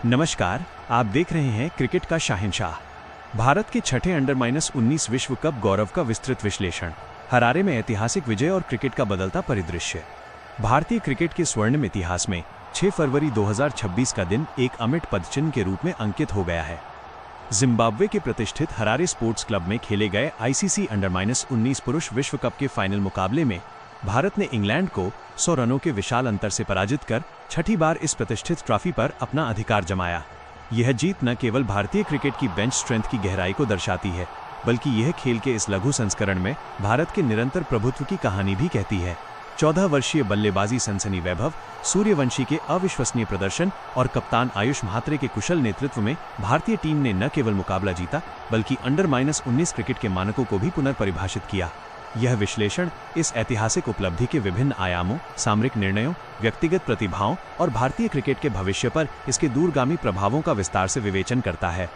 नमस्कार, आप देख रहे हैं क्रिकेट का शाहनशाह। भारत के छठे अंडर-19 विश्व कप गौरव का विस्तृत विश्लेषण। हरारे में ऐतिहासिक विजय और क्रिकेट का बदलता परिदृश्य। भारतीय क्रिकेट के स्वर्णिम इतिहास में 6 फरवरी 2026 का दिन एक अमिट पदचिन्ह के रूप में अंकित हो गया है। जिम्बाब्वे के प्रतिष्ठित हरारे स्पोर्ट्स क्लब में खेले गए आईसीसी अंडर-19 पुरुष विश्व कप के फाइनल मुकाबले में भारत ने इंग्लैंड को 100 रनों के विशाल अंतर से पराजित कर छठी बार इस प्रतिष्ठित ट्रॉफी पर अपना अधिकार जमाया। यह जीत न केवल भारतीय क्रिकेट की बेंच स्ट्रेंथ की गहराई को दर्शाती है, बल्कि यह खेल के इस लघु संस्करण में भारत के निरंतर प्रभुत्व की कहानी भी कहती है। 14 वर्षीय बल्लेबाजी सनसनी वैभव सूर्यवंशी के अविश्वसनीय प्रदर्शन और कप्तान आयुष म्हात्रे के कुशल नेतृत्व में भारतीय टीम ने न केवल मुकाबला जीता, बल्कि अंडर-19 क्रिकेट के मानकों को भी पुनर्परिभाषित किया। यह विश्लेषण इस ऐतिहासिक उपलब्धि के विभिन्न आयामों, सामरिक निर्णयों, व्यक्तिगत प्रतिभाओं और भारतीय क्रिकेट के भविष्य पर इसके दूरगामी प्रभावों का विस्तार से विवेचन करता है।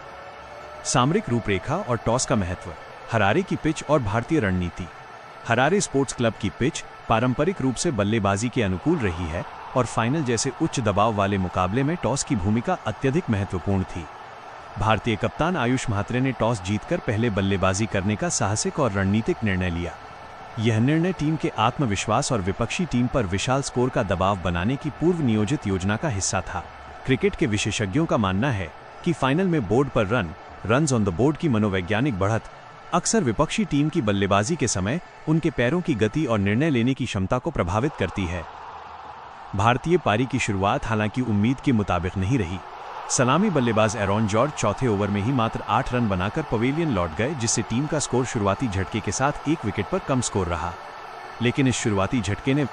सामरिक रूपरेखा और टॉस का महत्व। हरारे की पिच और भारतीय रणनीति। हरारे स्पोर्ट्स क्लब की पिच पारंपरिक रूप से बल्लेबाजी के अनुकूल रही है और फाइनल जैसे उच्च दबाव वाले मुकाबले में टॉस की भूमिका अत्यधिक महत्वपूर्ण थी। भारतीय कप्तान आयुष म्हात्रे ने टॉस जीतकर पहले बल्लेबाजी करने का साहसिक और रणनीतिक निर्णय लिया। यह निर्णय टीम के आत्मविश्वास और विपक्षी टीम पर विशाल स्कोर का दबाव बनाने की पूर्व नियोजित योजना का हिस्सा था। क्रिकेट के विशेषज्ञों का मानना है कि फाइनल में बोर्ड पर रन्स ऑन द बोर्ड की मनोवैज्ञानिक बढ़त अक्सर विपक्षी टीम की बल्लेबाजी के समय उनके पैरों की गति और निर्णय लेने की क्षमता को प्रभावित करती है। भारतीय पारी की शुरुआत हालांकि उम्मीद के मुताबिक नहीं रही। सलामी बल्लेबाज एरॉन जॉर्ज चौथे ओवर में ही मात्र 8 रन बनाकर पवेलियन लौट गए, जिससे टीम का स्कोर शुरुआती झटके के साथ 1 विकेट पर कम स्कोर रहा। लेकिन इस शुरुआती झटके ने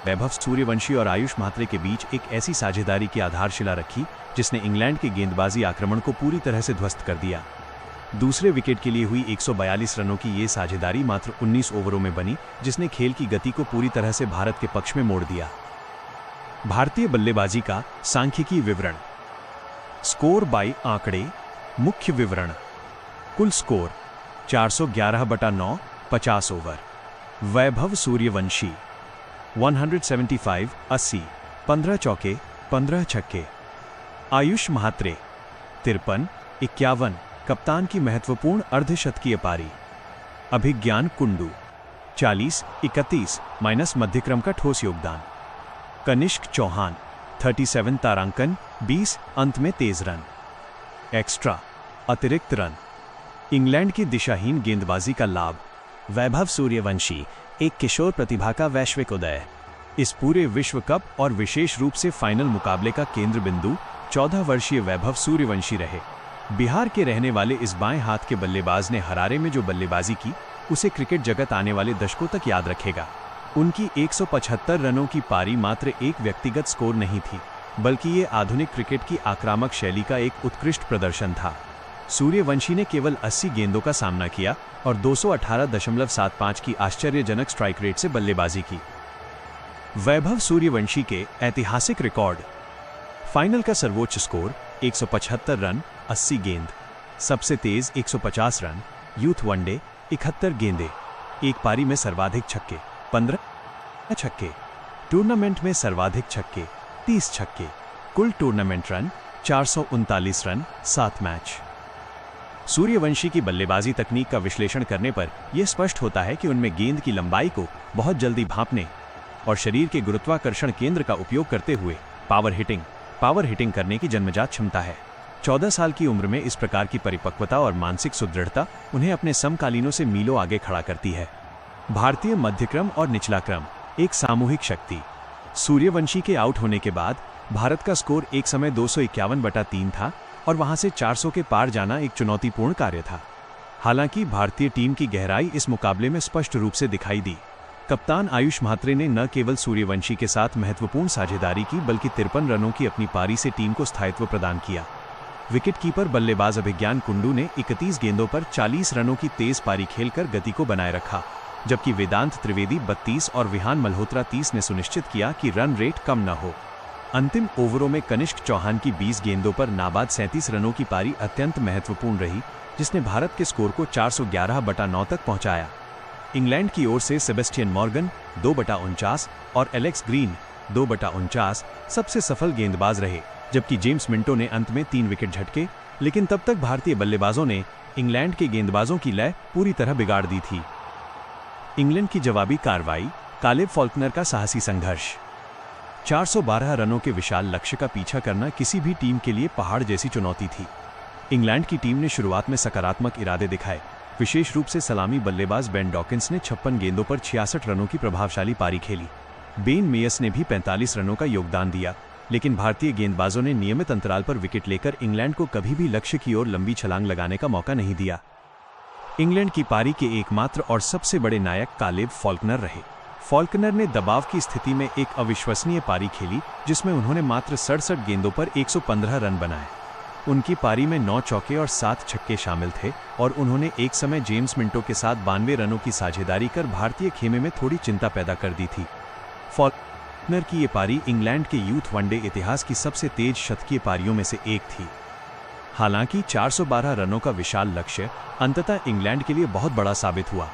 वैभव सूर्यवंशी और आयुष म्हात्रे के बीच एक ऐसी साझेदारी की आधारशिला रखी जिसने इंग्लैंड के गेंदबाजी आक्रमण को पूरी तरह से ध्वस्त कर दिया। दूसरे विकेट के लिए हुई 142 रनों की ये साझेदारी मात्र 19 ओवरों में बनी, जिसने खेल की गति को पूरी तरह से भारत के पक्ष में मोड़ दिया। भारतीय बल्लेबाजी का सांख्यिकी विवरण। स्कोर बाई आंकड़े। मुख्य विवरण। कुल स्कोर 411/9 50 ओवर। वैभव सूर्यवंशी 175 80 15 चौके 15 छक्के। आयुष म्हात्रे 53 51 कप्तान की महत्वपूर्ण अर्धशतकीय पारी। अभिज्ञान कुंडू 40 31 माइनस मध्यक्रम का ठोस योगदान। कनिष्क चौहान 37 तारांकन 20 अंत में तेज रन। एक्स्ट्रा अतिरिक्त रन। इंग्लैंड की दिशाहीन गेंदबाजी का लाभ। वैभव सूर्यवंशी एक किशोर प्रतिभा का वैश्विक उदय। इस पूरे विश्व कप और विशेष रूप से फाइनल मुकाबले का केंद्र बिंदु 14 वर्षीय वैभव सूर्यवंशी रहे। बिहार के रहने वाले इस बाएं हाथ के बल्लेबाज ने हरारे में जो बल्लेबाजी की उसे क्रिकेट जगत आने वाले दशकों तक याद रखेगा। उनकी 175 रनों की पारी मात्र एक व्यक्तिगत स्कोर नहीं थी, बल्कि ये आधुनिक क्रिकेट की आक्रामक शैली का एक उत्कृष्ट प्रदर्शन था। सूर्यवंशी ने केवल 80 गेंदों का सामना किया और 218.75 की आश्चर्यजनक स्ट्राइक रेट से बल्लेबाजी की। वैभव सूर्यवंशी के ऐतिहासिक रिकॉर्ड। फाइनल का सर्वोच्च स्कोर 175 रन 80 गेंद। सबसे तेज 150 रन। यूथ वनडे 71 गेंदें। एक पारी में सर्वाधिक छक्के 15 छक्के। टूर्नामेंट में सर्वाधिक छक्के 30 छक्के। कुल tournament run 439 run 7 match. Suryavanshi की बल्लेबाजी तकनीक का विश्लेषण करने पर यह स्पष्ट होता है कि उनमें गेंद की लंबाई को बहुत जल्दी भांपने और शरीर के गुरुत्वाकर्षण केंद्र का उपयोग करते हुए पावर हिटिंग करने की जन्मजात क्षमता है। 14 साल की उम्र में इस प्रकार की परिपक्वता और मानसिक सुदृढ़ता उन्हें अपने समकालीनों से मीलों आगे खड़ा करती है। भारतीय मध्यक्रम और निचला क्रम एक सामूहिक शक्ति। सूर्यवंशी के आउट होने के बाद भारत का स्कोर एक समय 251/3 था और वहां से 400 के पार जाना एक चुनौतीपूर्ण कार्य था। हालांकि भारतीय टीम की गहराई इस मुकाबले में स्पष्ट रूप से दिखाई दी। कप्तान आयुष म्हात्रे ने न केवल सूर्यवंशी के साथ महत्वपूर्ण साझेदारी की, बल्कि 53 रनों की अपनी पारी से टीम को स्थायित्व प्रदान किया। विकेटकीपर बल्लेबाज अभिज्ञान कुंडू ने 31 गेंदों पर 40 रनों की तेज पारी खेलकर गति को बनाए रखा, जबकि वेदांत त्रिवेदी 32 और विहान मल्होत्रा 30 ने सुनिश्चित किया कि रन रेट कम न हो। अंतिम ओवरों में कनिष्क चौहान की 20 गेंदों पर नाबाद 37 रनों की पारी अत्यंत महत्वपूर्ण रही, जिसने भारत के स्कोर को 411/9 तक पहुंचाया। इंग्लैंड की ओर से सेबेस्टियन मॉर्गन 2/49 और एलेक्स ग्रीन 2/49 सबसे सफल गेंदबाज रहे, जबकि जेम्स मिंटो ने अंत में 3 विकेट झटके, लेकिन तब तक भारतीय बल्लेबाजों ने इंग्लैंड के गेंदबाजों की लय पूरी तरह बिगाड़ दी थी। इंग्लैंड की जवाबी कार्रवाई, कालेब फॉल्कनर का साहसी संघर्ष। 412 रनों के विशाल लक्ष्य का पीछा करना किसी भी टीम के लिए पहाड़ जैसी चुनौती थी। इंग्लैंड की टीम ने शुरुआत में सकारात्मक इरादे दिखाए। विशेष रूप से सलामी बल्लेबाज बेन डॉकिंस ने 56 गेंदों पर 66 रनों की प्रभावशाली पारी खेली। बेन मेयस ने भी 45 रनों का योगदान दिया, लेकिन भारतीय गेंदबाजों ने नियमित अंतराल पर विकेट लेकर इंग्लैंड को कभी भी लक्ष्य की ओर लंबी छलांग लगाने का मौका नहीं दिया। इंग्लैंड की पारी के एकमात्र और सबसे बड़े नायक कालेब फॉल्कनर रहे। फॉल्कनर ने दबाव की स्थिति में एक अविश्वसनीय पारी खेली, जिसमें उन्होंने मात्र 67 गेंदों पर 115 रन बनाए। उनकी पारी में 9 चौके और 7 छक्के शामिल थे और उन्होंने एक समय जेम्स मिंटो के साथ 92 रनों की साझेदारी कर भारतीय खेमे में थोड़ी चिंता पैदा कर दी थी। फॉल्कनर की ये पारी इंग्लैंड के यूथ वनडे इतिहास की सबसे तेज शतकीय पारियों में से एक थी। हालांकि 412 रनों का विशाल लक्ष्य अंततः इंग्लैंड के लिए बहुत बड़ा साबित हुआ।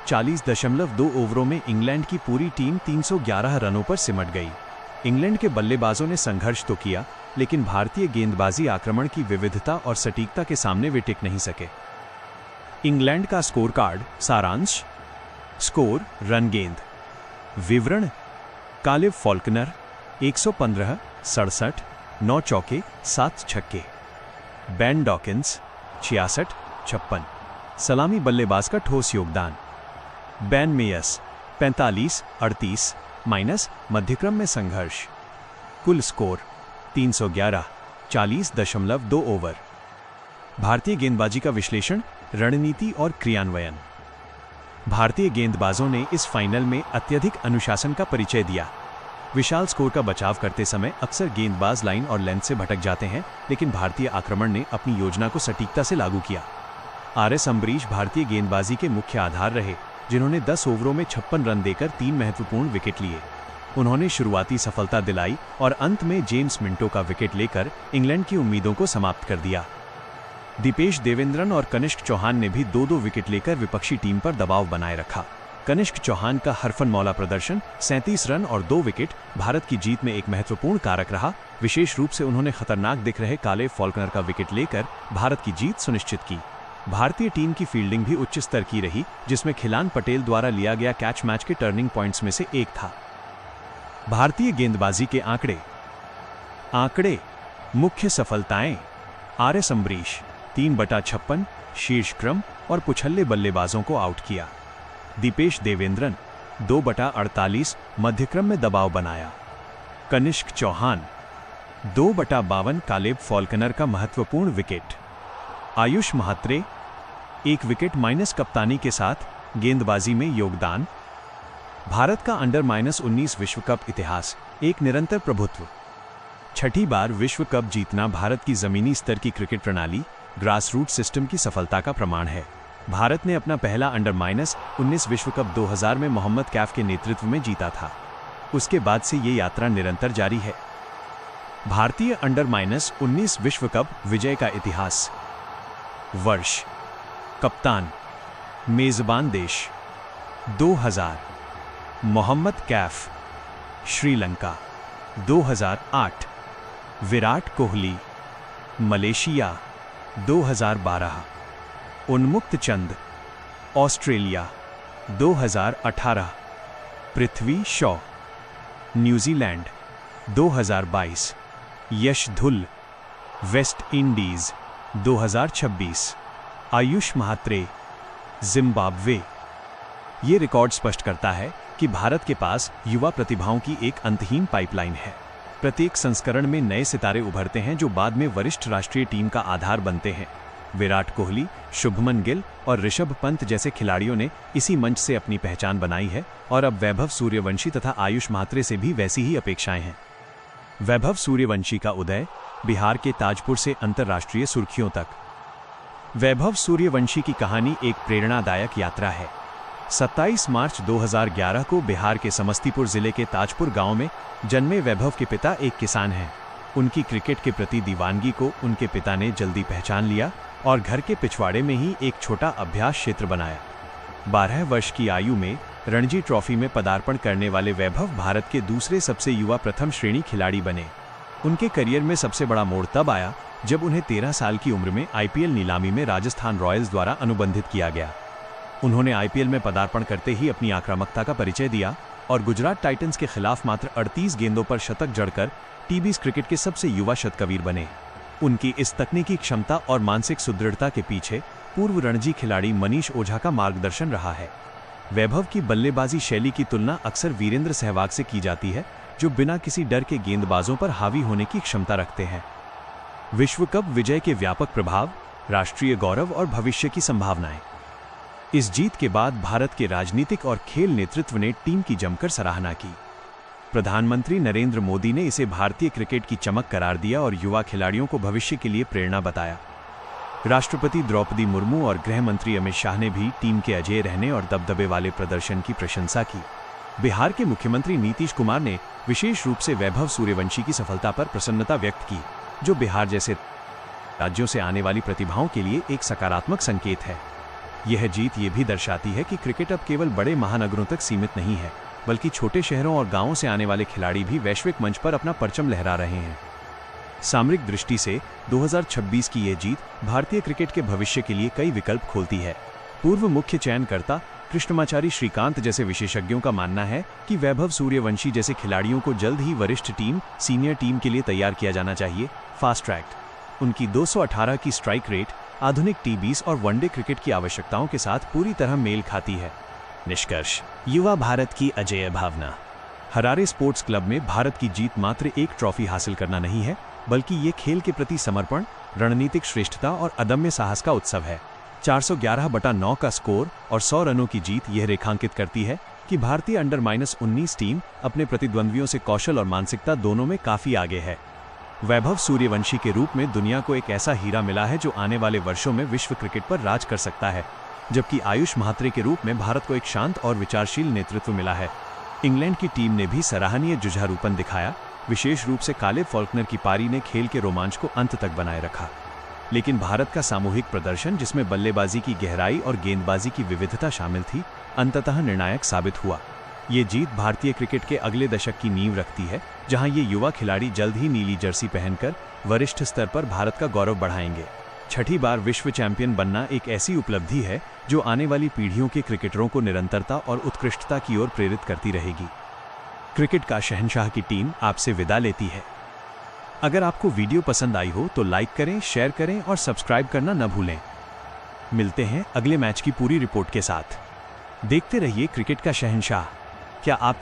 40.2 ओवरों में इंग्लैंड की पूरी टीम 311 रनों पर सिमट गई। इंग्लैंड के बल्लेबाजों ने संघर्ष तो किया, लेकिन भारतीय गेंदबाजी आक्रमण की विविधता और सटीकता के सामने वे टिक नहीं सके। इंग्लैंड का स्कोर कार्ड सारांश। स्कोर, रन गेंद। विवरण: कालेब फॉल्कनर 115, 67, 9 चौके, 7 छक्के। Ben Dawkins 66, 56। सलामी बल्लेबाज का ठोस योगदान। बेन मेयस 45, 38 माइनस मध्यक्रम में संघर्ष। कुल स्कोर 311, 40.2 ओवर। भारतीय गेंदबाजी का विश्लेषण, रणनीति और क्रियान्वयन। भारतीय गेंदबाजों ने इस फाइनल में अत्यधिक अनुशासन का परिचय दिया। विशाल स्कोर का बचाव करते समय अक्सर गेंदबाज लाइन और लेंथ से भटक जाते हैं, लेकिन भारतीय आक्रमण ने अपनी योजना को सटीकता से लागू किया। आर.एस. अम्बरीश भारतीय गेंदबाजी के मुख्य आधार रहे, जिन्होंने 10 ओवरों में 56 रन देकर 3 महत्वपूर्ण विकेट लिए। उन्होंने शुरुआती सफलता दिलाई और अंत में जेम्स मिंटो का विकेट लेकर इंग्लैंड की उम्मीदों को समाप्त कर दिया। दीपेश देवेंद्रन और कनिष्क चौहान ने भी 2-2 विकेट लेकर विपक्षी टीम पर दबाव बनाए रखा। कनिष्क चौहान का हरफनमौला प्रदर्शन, 37 रन और 2 विकेट, भारत की जीत में एक महत्वपूर्ण कारक रहा। विशेष रूप से उन्होंने खतरनाक दिख रहे कालेब फॉल्कनर का विकेट लेकर भारत की जीत सुनिश्चित की। भारतीय टीम की फील्डिंग भी उच्च स्तर की रही, जिसमें खिलान पटेल द्वारा लिया गया कैच मैच के टर्निंग पॉइंट्स में से एक था। भारतीय गेंदबाजी के आंकड़े। मुख्य सफलताएं: आर.एस. अम्बरीश 3/56 शीर्ष क्रम और पुछल्ले बल्लेबाजों को आउट किया। दीपेश देवेंद्रन 2/48 मध्यक्रम में दबाव बनाया। कनिष्क चौहान 2/52 कालेब फॉल्कनर का महत्वपूर्ण wicket. Ayush Mhatre 1 wicket minus कप्तानी के साथ गेंदबाजी में योगदान। भारत का अंडर-19 विश्व कप इतिहास, एक निरंतर प्रभुत्व। छठी बार विश्व कप जीतना भारत की जमीनी स्तर की क्रिकेट प्रणाली, ग्रासरूट सिस्टम की सफलता का प्रमाण है। भारत ने अपना पहला अंडर-19 विश्व कप 2000 में मोहम्मद कैफ के नेतृत्व में जीता था। उसके बाद से ये यात्रा निरंतर जारी है। भारतीय अंडर-19 विश्व कप विजय का इतिहास। वर्ष, कप्तान, मेजबान देश 2000, मोहम्मद कैफ, श्रीलंका 2008, विराट कोहली, मलेशिया 2012, उन्मुक्त चंद, ऑस्ट्रेलिया 2018, पृथ्वी शॉ, न्यूजीलैंड 2022, यश धुल, West Indies 2026, Ayush Mhatre, Zimbabwe. ये रिकॉर्ड स्पष्ट करता है कि भारत के पास युवा प्रतिभाओं की एक अंतहीन पाइपलाइन है। प्रत्येक संस्करण में नए सितारे उभरते हैं जो बाद में वरिष्ठ राष्ट्रीय टीम का आधार बनते हैं। विराट कोहली, शुभमन गिल और ऋषभ पंत जैसे खिलाड़ियों ने इसी मंच से अपनी पहचान बनाई है और अब वैभव सूर्यवंशी तथा आयुष महात्रे से भी वैसी ही अपेक्षाएं हैं। वैभव सूर्यवंशी का उदय, बिहार के ताजपुर से अंतर्राष्ट्रीय सुर्खियों तक। वैभव सूर्यवंशी की कहानी एक प्रेरणादायक यात्रा है। 27 मार्च 2011 को बिहार के समस्तीपुर जिले के ताजपुर गांव में जन्मे वैभव के पिता एक किसान हैं। उनकी क्रिकेट के प्रति दीवानगी को उनके पिता ने जल्दी पहचान लिया और घर के पिछवाड़े में ही एक छोटा अभ्यास क्षेत्र बनाया। 12 वर्ष की आयु में रणजी ट्रॉफी में पदार्पण करने वाले वैभव भारत के दूसरे सबसे युवा प्रथम श्रेणी खिलाड़ी बने। उनके करियर में सबसे बड़ा मोड़ तब आया जब उन्हें 13 साल की उम्र में आईपीएल नीलामी में राजस्थान रॉयल्स द्वारा अनुबंधित किया गया। उन्होंने आईपीएल में पदार्पण करते ही अपनी आक्रामकता का परिचय दिया और गुजरात टाइटंस के खिलाफ मात्र 38 गेंदों पर शतक जड़कर टीबीएस क्रिकेट के सबसे युवा शतकवीर बने। उनकी इस तकनीकी क्षमता और मानसिक सुदृढ़ता के पीछे पूर्व रणजी खिलाड़ी मनीष ओझा का मार्गदर्शन रहा है। वैभव की बल्लेबाजी शैली की तुलना अक्सर वीरेंद्र सहवाग से की जाती है, जो बिना किसी डर के गेंदबाजों पर हावी होने की क्षमता रखते हैं। विश्व कप विजय के व्यापक प्रभाव, राष्ट्रीय गौरव और भविष्य की संभावनाएं। इस जीत के बाद भारत के राजनीतिक और खेल नेतृत्व ने टीम की जमकर सराहना की। प्रधानमंत्री नरेंद्र मोदी ने इसे भारतीय क्रिकेट की चमक करार दिया और युवा खिलाड़ियों को भविष्य के लिए प्रेरणा बताया। राष्ट्रपति द्रौपदी मुर्मू और गृह मंत्री अमित शाह ने भी टीम के अजेय रहने और दबदबे वाले प्रदर्शन की प्रशंसा की। बिहार के मुख्यमंत्री नीतीश कुमार ने विशेष रूप से वैभव सूर्यवंशी की सफलता पर प्रसन्नता व्यक्त की, जो बिहार जैसे राज्यों से आने वाली प्रतिभाओं के लिए एक सकारात्मक संकेत है। यह जीत ये भी दर्शाती है कि क्रिकेट अब केवल बड़े महानगरों तक सीमित नहीं है, बल्कि छोटे शहरों और गांवों से आने वाले खिलाड़ी भी वैश्विक मंच पर अपना परचम लहरा रहे हैं। सामरिक दृष्टि से 2026 की यह जीत भारतीय क्रिकेट के भविष्य के लिए कई विकल्प खोलती है। पूर्व मुख्य चयनकर्ता कृष्णमाचारी श्रीकांत जैसे विशेषज्ञों का मानना है कि वैभव सूर्यवंशी जैसे खिलाड़ियों को जल्द ही वरिष्ठ टीम, सीनियर टीम के लिए तैयार किया जाना चाहिए। फास्ट ट्रैक उनकी 218 की स्ट्राइक रेट आधुनिक टी20 और वनडे क्रिकेट की आवश्यकताओं के साथ पूरी तरह मेल खाती है। निष्कर्ष, युवा भारत की अजेय भावना। हरारे स्पोर्ट्स क्लब में भारत की जीत मात्र एक ट्रॉफी हासिल करना नहीं है, बल्कि ये खेल के प्रति समर्पण, रणनीतिक श्रेष्ठता और अदम्य साहस का उत्सव है। 411/9 का स्कोर और 100 रनों की जीत यह रेखांकित करती है कि भारतीय अंडर-19 टीम अपने प्रतिद्वंद्वियों से कौशल और मानसिकता दोनों में काफी आगे है। वैभव सूर्यवंशी के रूप में दुनिया को एक ऐसा हीरा मिला है जो आने वाले वर्षों में विश्व क्रिकेट पर राज कर सकता है, जबकि आयुष महात्रे के रूप में भारत को एक शांत और विचारशील नेतृत्व मिला है। इंग्लैंड की टीम ने भी सराहनीय जुझारूपन दिखाया, विशेष रूप से कालेब फॉल्कनर की पारी ने खेल के रोमांच को अंत तक बनाए रखा। लेकिन भारत का सामूहिक प्रदर्शन, जिसमें बल्लेबाजी की गहराई और गेंदबाजी की विविधता शामिल थी, अंततः निर्णायक साबित हुआ। ये जीत भारतीय क्रिकेट के अगले दशक की नींव रखती है, जहां ये युवा खिलाड़ी जल्द ही नीली जर्सी पहनकर वरिष्ठ स्तर पर भारत का गौरव बढ़ाएंगे। छठी बार विश्व चैंपियन बनना एक ऐसी उपलब्धि है जो आने वाली पीढ़ियों के क्रिकेटरों को निरंतरता और उत्कृष्टता की ओर प्रेरित करती रहेगी। क्रिकेट का शहंशाह की टीम आपसे विदा लेती है। अगर आपको वीडियो पसंद आई हो तो लाइक करें, शेयर करें और सब्सक्राइब करना न भूलें। मिलते हैं अगले मैच की पूरी रिपोर्ट के साथ। देखते रहिए क्रिकेट का शहंशाह। क्या आप